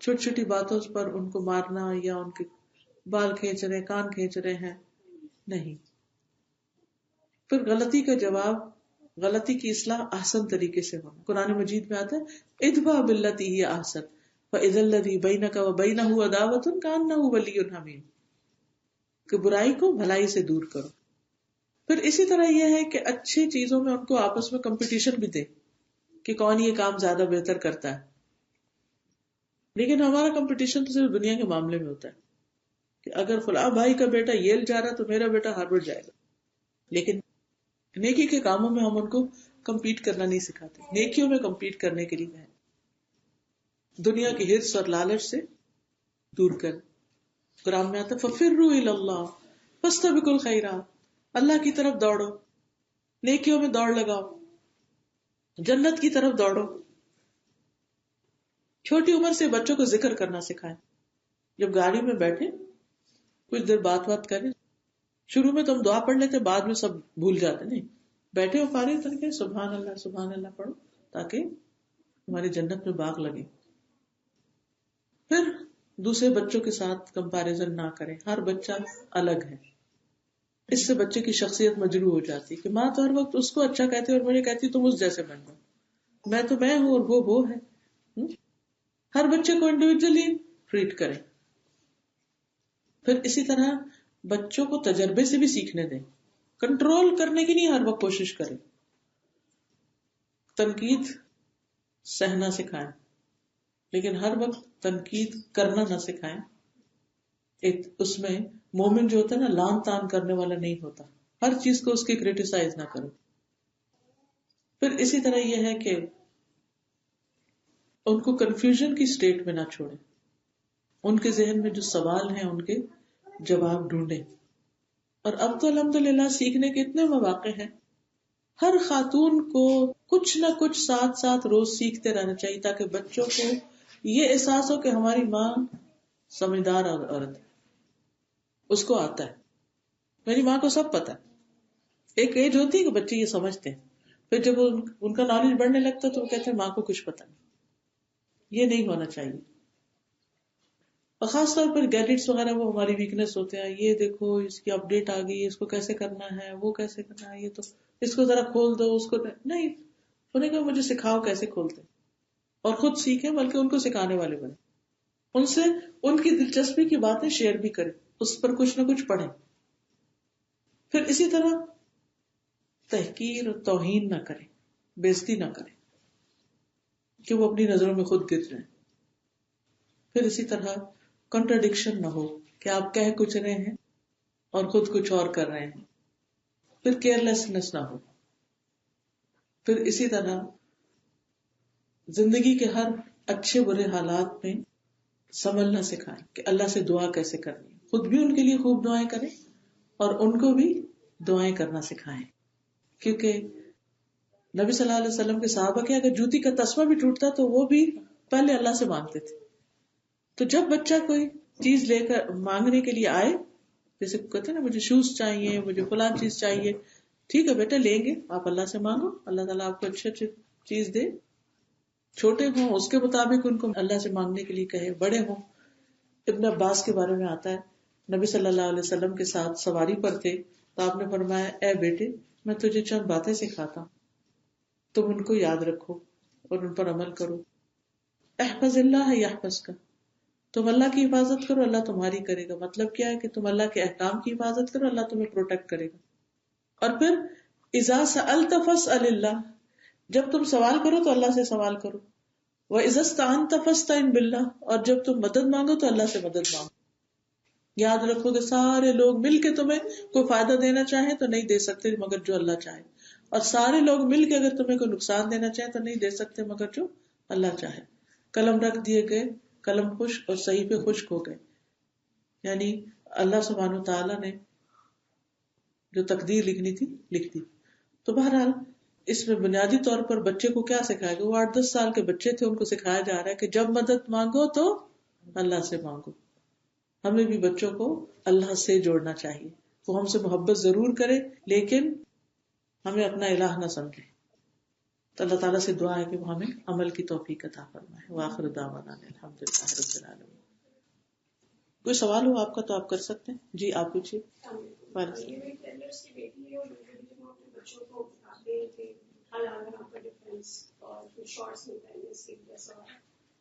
چھوٹی چھوٹی باتوں پر ان کو مارنا یا ان کے بال کھینچ رہے، کان کھینچ رہے ہیں، نہیں. پھر غلطی کا جواب، غلطی کی اصلاح احسن طریقے سے ہونا. قرآن مجید میں آتا ہے ادفع باللتی ہی احسن فاذا الذی بینک وبینہ عداوۃ کانہ ولی حمیم، کہ برائی کو بھلائی سے دور کرو. پھر اسی طرح یہ ہے کہ اچھی چیزوں میں ان کو آپس میں کمپٹیشن بھی دے کہ کون یہ کام زیادہ بہتر کرتا ہے. لیکن ہمارا کمپٹیشن تو صرف دنیا کے معاملے میں ہوتا ہے کہ اگر فلاں بھائی کا بیٹا ییل جا رہا تو میرا بیٹا ہارورڈ جائے گا. لیکن نیکی کے کاموں میں ہم ان کو کمپیٹ کرنا نہیں سکھاتے. نیکیوں میں کمپیٹ کرنے کے لیے ہے، دنیا کی حرص اور لالچ سے دور کر. قرآن میں آتا ہے فَفِرُّوا إِلَى اللَّهِ فَاسْتَبِقُوا الْخَيْرَاتِ، اللہ کی طرف دوڑو، نیکیوں میں دوڑ لگاؤ، جنت کی طرف دوڑو. چھوٹی عمر سے بچوں کو ذکر کرنا سکھائیں. جب گاڑی میں بیٹھے کچھ دیر بات کریں. شروع میں تو ہم دعا پڑھ لیتے، بعد میں سب بھول جاتے. نہیں، بیٹھے ہو فارغ کر کے سبحان اللہ پڑھو تاکہ ہماری جنت میں باغ لگے. پھر دوسرے بچوں کے ساتھ کمپیریزن نہ کریں. ہر بچہ الگ ہے. اس سے بچے کی شخصیت مجروح ہو جاتی کہ ماں تو ہر وقت اس کو اچھا کہتی اور مجھے کہتی تم اس جیسے بن جاؤ. میں تو میں ہوں اور وہ ہے. ہر بچے کو انڈیویجلی ٹریٹ کریں. پھر اسی طرح بچوں کو تجربے سے بھی سیکھنے دیں. کنٹرول کرنے کی نہیں ہر وقت کوشش کریں. تنقید سہنا سکھائیں لیکن ہر وقت تنقید کرنا نہ سکھائیں. ایک اس میں مومن جو ہوتا ہے نا لان تان کرنے والا نہیں ہوتا. ہر چیز کو اس کی کریٹیسائز نہ کرو. پھر اسی طرح یہ ہے کہ ان کو کنفیوژن کی سٹیٹ میں نہ چھوڑیں. ان کے ذہن میں جو سوال ہیں ان کے جواب ڈھونڈیں. اور اب تو الحمدللہ سیکھنے کے اتنے مواقع ہیں. ہر خاتون کو کچھ نہ کچھ ساتھ ساتھ روز سیکھتے رہنا چاہیے تاکہ بچوں کو یہ احساس ہو کہ ہماری ماں سمجھدار عورت ہے, اس کو آتا ہے, میری ماں کو سب پتا ہے. ایک ایج ہوتی ہے کہ بچے یہ سمجھتے ہیں, پھر جب ان کا نالج بڑھنے لگتا ہے تو وہ کہتے ہیں ماں کو کچھ پتا نہیں. یہ نہیں ہونا چاہیے. اور خاص طور پر گیجٹس وغیرہ وہ ہماری ویکنیس ہوتے ہیں. یہ دیکھو اس کی اپ ڈیٹ آ گئی, اس کو کیسے کرنا ہے, وہ کیسے کرنا ہے, یہ تو اس کو ذرا کھول دو, اس کو نہیں. انہیں کہا مجھے سکھاؤ کیسے کھولتے, اور خود سیکھیں بلکہ ان کو سکھانے والے بنے. ان سے ان کی دلچسپی کی باتیں شیئر بھی کریں, اس پر کچھ نہ کچھ پڑھیں. پھر اسی طرح تحقیر اور توہین نہ کریں, بےزتی نہ کریں کہ وہ اپنی نظروں میں خود گر جائیں. پھر اسی طرح کنٹرڈکشن نہ ہو کہ آپ کہہ کچھ رہے ہیں اور خود کچھ اور کر رہے ہیں. پھر کیئرلیسنس نہ ہو. پھر اسی طرح زندگی کے ہر اچھے برے حالات میں سنبھلنا سکھائیں کہ اللہ سے دعا کیسے کرنی. خود بھی ان کے لیے خوب دعائیں کریں اور ان کو بھی دعائیں کرنا سکھائیں. کیونکہ نبی صلی اللہ علیہ وسلم کے صحابہ کے اگر جوتی کا تسمہ بھی ٹوٹتا تو وہ بھی پہلے اللہ سے مانگتے تھے. تو جب بچہ کوئی چیز لے کر مانگنے کے لیے آئے, جیسے کہتے ہیں نا مجھے شوز چاہیے, مجھے فلاں چیز چاہیے, ٹھیک ہے بیٹا لیں گے, آپ اللہ سے مانگو, اللہ تعالیٰ آپ کو اچھی چیز دے. چھوٹے ہوں اس کے مطابق ان کو اللہ سے مانگنے کے لیے کہے, بڑے ہوں. ابن عباس کے بارے میں آتا ہے نبی صلی اللہ علیہ وسلم کے ساتھ سواری پر تھے تو آپ نے فرمایا اے بیٹے میں تجھے چند باتیں سکھاتا ہوں, تم ان کو یاد رکھو اور ان پر عمل کرو. احفظ اللہ یحفظک, تم اللہ کی حفاظت کرو اللہ تمہاری کرے گا. مطلب کیا ہے کہ تم اللہ کے احکام کی حفاظت کرو اللہ تمہیں پروٹیکٹ کرے گا. اور پھر اذا سألت فاسأل اللہ, جب تم سوال کرو تو اللہ سے سوال کرو. وَإِذَا اسْتَعَنْتَ فَاسْتَعِنْ بِاللَّهِ, اور جب تم مدد مانگو تو اللہ سے مدد مانگو. یاد رکھو کہ سارے لوگ مل کے تمہیں کوئی فائدہ دینا چاہیں تو نہیں دے سکتے مگر جو اللہ چاہے, اور سارے لوگ مل کے اگر تمہیں کوئی نقصان دینا چاہیں تو نہیں دے سکتے مگر جو اللہ چاہے. قلم رکھ دیے گئے, قلم خشک اور صحیفے خشک ہو گئے. یعنی اللہ سبحانہ و تعالیٰ نے جو تقدیر لکھنی تھی لکھ دی. تو بہرحال اس میں بنیادی طور پر بچے کو کیا سکھائے گا, وہ 8-10 سال کے بچے تھے, ان کو سکھایا جا رہا ہے کہ جب مدد مانگو تو اللہ سے مانگو. ہمیں بھی بچوں کو اللہ سے جوڑنا چاہیے. وہ ہم سے محبت ضرور کرے لیکن ہمیں اپنا الہ نہ سمجھے. تو اللہ تعالیٰ سے دعا ہے کہ وہ ہمیں عمل کی توفیق عطا فرمائے. وآخر دعوانا الحمدللہ رب العالمین. کوئی سوال ہو آپ کا تو آپ کر سکتے ہیں. جی آپ پوچھیے.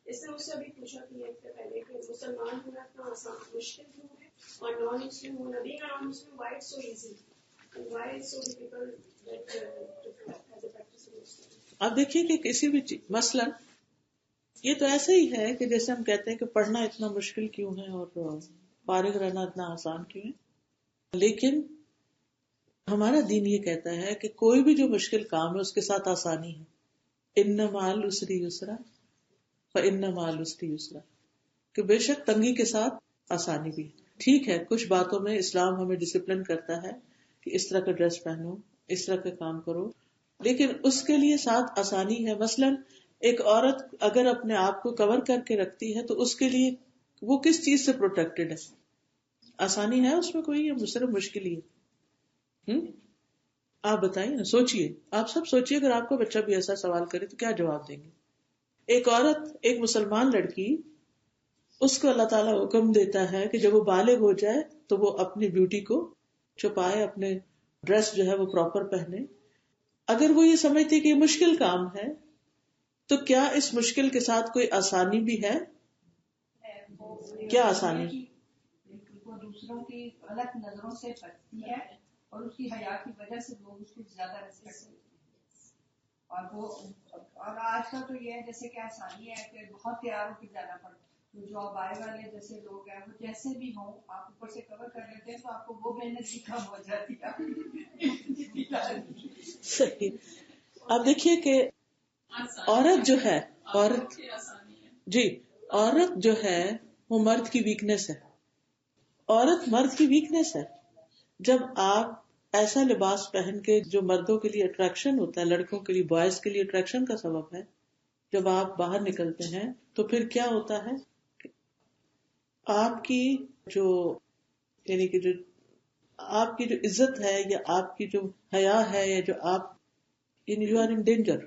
اس نے مجھ سے ابھی پوچھا کہ ایک پہلے کہ مسلمان ہونا اتنا آسان مشکل کیوں ہے, اور نان مسلم ہونا, being a non-Muslim, why it's so easy and why it's so difficult that as a practicing Muslim. آپ دیکھیے کہ کسی بھی مثلا یہ تو ایسا ہی ہے کہ جیسے ہم کہتے ہیں کہ پڑھنا اتنا مشکل کیوں ہے اور فارغ رہنا اتنا آسان کیوں ہے, لیکن ہمارا دین یہ کہتا ہے کہ کوئی بھی جو مشکل کام ہے اس کے ساتھ آسانی ہے. ان مع العسر یسرا فإن مع العسر یسرا, کہ بے شک تنگی کے ساتھ آسانی بھی. ٹھیک ہے کچھ باتوں میں اسلام ہمیں ڈسپلن کرتا ہے کہ اس طرح کا ڈریس پہنو, اس طرح کا کام کرو, لیکن اس کے لیے ساتھ آسانی ہے. مثلا ایک عورت اگر اپنے آپ کو کور کر کے رکھتی ہے تو اس کے لیے وہ کس چیز سے پروٹیکٹڈ ہے؟ آسانی ہے اس میں کوئی, یا صرف مشکل ہی ہے؟ آپ بتائیے نا, سوچئے, آپ سب سوچئے اگر آپ کو بچہ بھی ایسا سوال کرے تو کیا جواب دیں گے؟ ایک عورت, ایک مسلمان لڑکی اس کو اللہ تعالیٰ حکم دیتا ہے کہ جب وہ بالغ ہو جائے تو وہ اپنی بیوٹی کو چھپائے، اپنے ڈریس جو ہے وہ پراپر پہنے. اگر وہ یہ سمجھتی کہ یہ مشکل کام ہے تو کیا اس مشکل کے ساتھ کوئی آسانی بھی ہے؟ کیا آسانی؟ وہ دوسروں کی غلط نظروں سے بچتی ہے اور اس کی حیا کی وجہ سے لوگ اس کو زیادہ ریسپیکٹ کرتے ہیں. اور آج کل تو یہ ہے جیسے کہ آسانی ہے کہ بہت تیار ہو کے جانا پڑتا ہے. جو اب آئے والے جیسے لوگ ہیں وہ جیسے بھی ہوں آپ اوپر سے کور کر لیتے ہیں تو آپ کو وہ محنت بھی کم ہو جاتی ہے. صحیح. اب دیکھیے کہ عورت جو ہے، عورت جو ہے وہ مرد کی ویکنیس ہے. عورت مرد کی ویکنیس ہے. جب آپ ایسا لباس پہن کے جو مردوں کے لیے اٹریکشن ہوتا ہے، لڑکوں کے لیے، بوائز کے لیے اٹریکشن کا سبب ہے، جب آپ باہر نکلتے ہیں تو پھر کیا ہوتا ہے؟ آپ کی جو یعنی کہ جو آپ کی جو عزت ہے یا آپ کی جو حیا ہے یا جو آپ یو آر ان ڈینجر.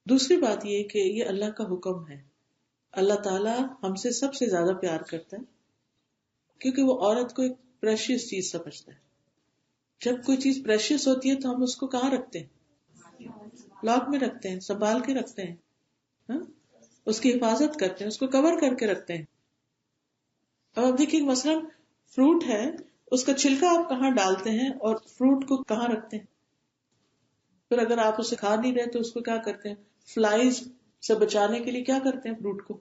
دوسری بات یہ کہ یہ اللہ کا حکم ہے. اللہ تعالیٰ ہم سے سب سے زیادہ پیار کرتا ہے کیونکہ وہ عورت کو ایک پریشیس چیز سمجھتا ہے. جب کوئی چیز پریشیس ہوتی ہے تو ہم اس کو کہاں رکھتے ہیں؟ لاک میں رکھتے ہیں، سنبھال کے رکھتے ہیں، ہاں؟ اس کی حفاظت کرتے ہیں، اس کو کور کر کے رکھتے ہیں. اب آپ دیکھیے مثلا فروٹ ہے، اس کا چھلکا آپ کہاں ڈالتے ہیں اور فروٹ کو کہاں رکھتے ہیں؟ پھر اگر آپ اسے کھا نہیں رہے تو اس کو کیا کرتے ہیں؟ فلائز سے بچانے کے لیے کیا کرتے ہیں؟ فروٹ کو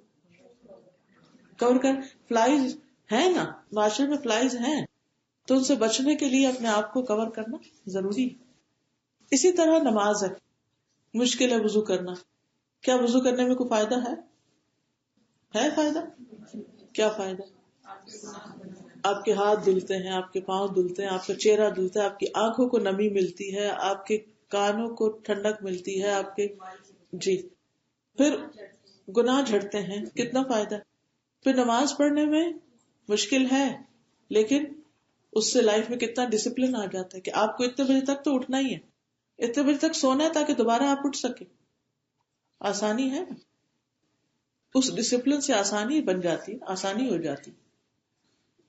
کور کر. فلائز ہے نا، معاشرے میں فلائز ہیں تو ان سے بچنے کے لیے اپنے آپ کو کور کرنا ضروری ہے. اسی طرح نماز ہے، مشکل ہے وضو کرنا. کیا وضو کرنے میں کوئی فائدہ ہے؟ فائدہ؟ کیا فائدہ؟ آپ کے ہاتھ دھلتے ہیں، آپ کے پاؤں دھلتے ہیں، آپ کا چہرہ دھلتا ہے، آپ کی آنکھوں کو نمی ملتی ہے، آپ کے کانوں کو ٹھنڈک ملتی ہے، آپ کے پھر گناہ جھڑتے ہیں. کتنا فائدہ. پھر نماز پڑھنے میں مشکل ہے لیکن اس سے لائف میں کتنا ڈسپلن آ جاتا ہے کہ آپ کو اتنے بجے تک تو اٹھنا ہی ہے، اتنے بجے تک سونا ہے تاکہ دوبارہ آپ اٹھ سکے. آسانی ہے نا، اس ڈسپلن سے آسانی بن جاتی، آسانی ہو جاتی.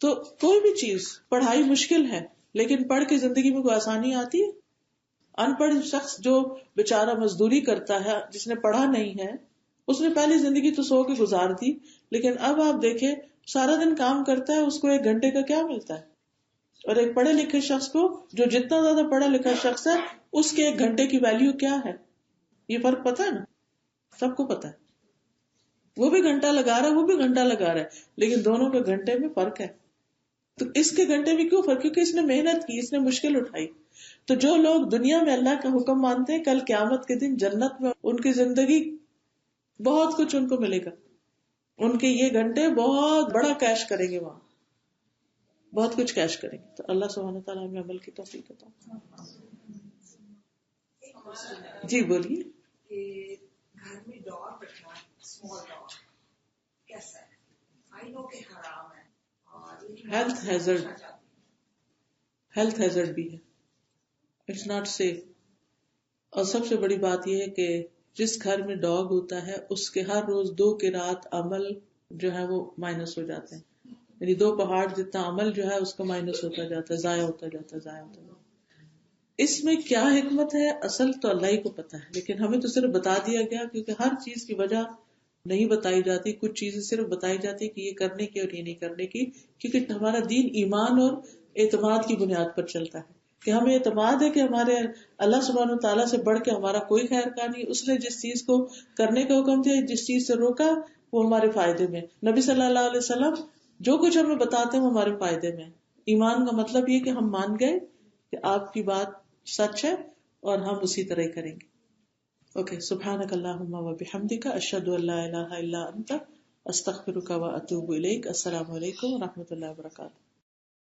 تو کوئی بھی چیز، پڑھائی مشکل ہے لیکن پڑھ کے زندگی میں کوئی آسانی آتی ہے؟ ان پڑھ شخص جو بیچارہ مزدوری کرتا ہے، جس نے پڑھا نہیں ہے، اس نے پہلی زندگی تو سو کے گزار دی، لیکن اب آپ دیکھیں سارا دن کام کرتا ہے، اس کو 1 گھنٹے کا کیا ملتا ہے؟ اور ایک پڑھے لکھے شخص کو، جو جتنا زیادہ پڑھا لکھا شخص ہے، اس کے 1 گھنٹے کی ویلیو کیا ہے؟ یہ فرق پتا ہے نا، سب کو پتا ہے. وہ بھی گھنٹہ لگا رہا ہے، وہ بھی گھنٹہ لگا رہا ہے، لیکن دونوں کے گھنٹے میں فرق ہے. تو اس کے گھنٹے میں کیوں فرق؟ کیونکہ اس نے محنت کی، اس نے مشکل اٹھائی. تو جو لوگ دنیا میں اللہ کا حکم مانتے ہیں، کل قیامت کے دن جنت میں ان کی زندگی بہت کچھ ان کو ملے گا. ان کے یہ گھنٹے بہت بڑا کیش کریں گے، وہاں بہت کچھ کیش کریں گے. تو اللہ سبحانہ تعالیٰ ہمیں عمل کی توفیق عطا. جی بولیے. گھر میں ڈاگ رکھنا، اسمال ڈاگ کیسا ہے؟ آئی نو کہ حرام ہے اور ہیلتھ ہیزرڈ بھی ہے، اٹس ناٹ سیف. اور سب سے بڑی بات یہ ہے کہ جس گھر میں ڈاگ ہوتا ہے اس کے ہر روز 2 قرات عمل جو ہے وہ مائنس ہو جاتے ہیں. یعنی 2 پہاڑ جتنا عمل جو ہے اس کا مائنس ہوتا جاتا ہے، ضائع ہوتا جاتا ہے. اس میں کیا حکمت ہے اصل تو اللہ ہی کو پتا ہے، لیکن ہمیں تو صرف بتا دیا گیا کیونکہ ہر چیز کی وجہ نہیں بتائی جاتی. کچھ چیزیں صرف بتائی جاتی کہ یہ کرنے کی اور یہ نہیں کرنے کی، کیونکہ ہمارا دین ایمان اور اعتماد کی بنیاد پر چلتا ہے کہ ہمیں اعتماد ہے کہ ہمارے اللہ سبحانہ تعالیٰ سے بڑھ کے ہمارا کوئی خیر کا نہیں. اس نے جس چیز کو کرنے کا حکم دیا، جس چیز سے روکا، وہ ہمارے فائدے میں. نبی صلی اللہ علیہ وسلم جو کچھ ہمیں بتاتے ہیں وہ ہمارے فائدے میں. ایمان کا مطلب یہ کہ ہم مان گئے کہ آپ کی بات سچ ہے اور ہم اسی طرح ہی کریں گے. اوکے. سبحانک اللہم و بحمدک، اشہد ان لا الہ الا انت، استغفرک و اتوب الیک. السلام علیکم و رحمۃ اللہ وبرکاتہ.